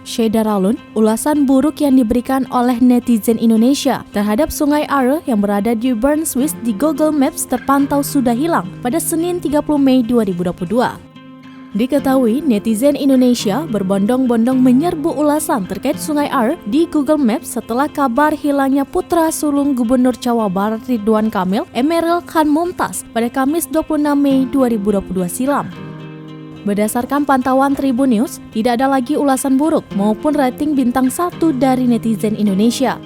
Akshay Daralun, ulasan buruk yang diberikan oleh netizen Indonesia terhadap Sungai Are yang berada di Bern, Swiss di Google Maps terpantau sudah hilang pada Senin 30 Mei 2022. Diketahui, netizen Indonesia berbondong-bondong menyerbu ulasan terkait Sungai Are di Google Maps setelah kabar hilangnya putra sulung Gubernur Jawa Barat Ridwan Kamil, Emeril Khan Mumtaz, pada Kamis 26 Mei 2022 silam. Berdasarkan pantauan Tribun News, tidak ada lagi ulasan buruk maupun rating bintang 1 dari netizen Indonesia.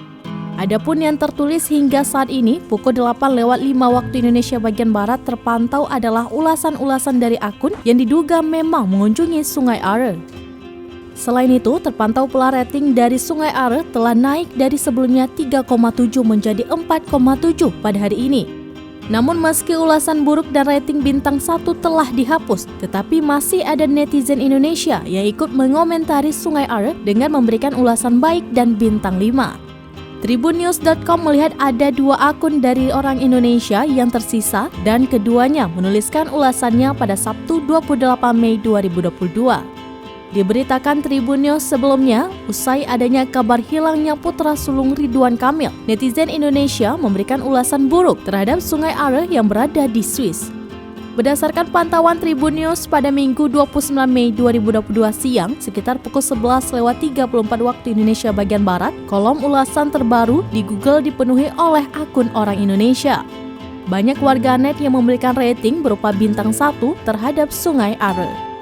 Adapun yang tertulis hingga saat ini, pukul 8:05 waktu Indonesia bagian Barat terpantau adalah ulasan-ulasan dari akun yang diduga memang mengunjungi Sungai Are. Selain itu, terpantau pula rating dari Sungai Are telah naik dari sebelumnya 3,7 menjadi 4,7 pada hari ini. Namun meski ulasan buruk dan rating bintang 1 telah dihapus, tetapi masih ada netizen Indonesia yang ikut mengomentari Sungai Are dengan memberikan ulasan baik dan bintang 5. Tribunnews.com melihat ada 2 akun dari orang Indonesia yang tersisa dan keduanya menuliskan ulasannya pada Sabtu 28 Mei 2022. Diberitakan Tribun News sebelumnya, usai adanya kabar hilangnya putra sulung Ridwan Kamil, netizen Indonesia memberikan ulasan buruk terhadap Sungai Are yang berada di Swiss. Berdasarkan pantauan Tribun News pada Minggu 29 Mei 2022 siang, sekitar pukul 11:34 waktu Indonesia bagian Barat, kolom ulasan terbaru di Google dipenuhi oleh akun orang Indonesia. Banyak warganet yang memberikan rating berupa bintang 1 terhadap Sungai Are.